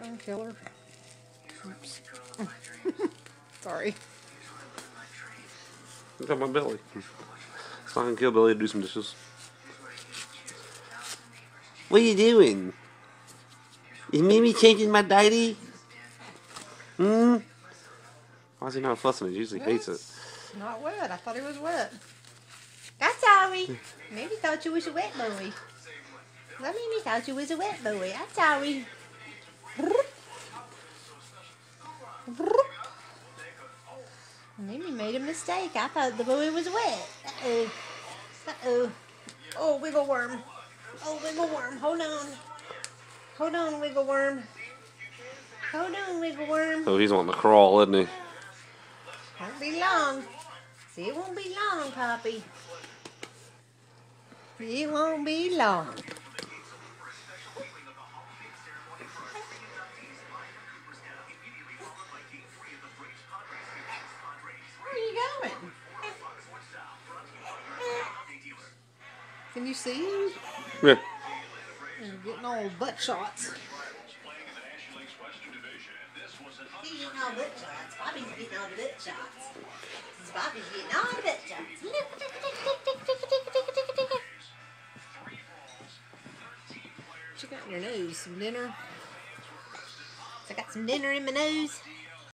Silent killer. Oops. Sorry. Look at my belly. So I can kill Billy to do some dishes. What are you doing? Is Mimi changing my diety? Why is he not fussing? He usually hates it. Not wet. I thought it was wet. I'm sorry. Maybe thought you was a wet boy. Well, Mimi thought you was a wet boy. I'm sorry. Mimi made a mistake. I thought the boy was wet. Uh-oh. Uh-oh. Oh, wiggle worm. Oh, wiggle worm. Hold on. Hold on, wiggle worm. Hold on, wiggle worm. Oh, he's wanting to crawl, isn't he? Won't be long. See, it won't be long, Poppy. It won't be long. Where are you going? Can you see him? Yeah. He's getting all butt shots. He's getting all butt shots. Bobby's getting all the butt shots. Bobby's getting all the butt shots. What you got in your nose? Some dinner? I got some dinner in my nose.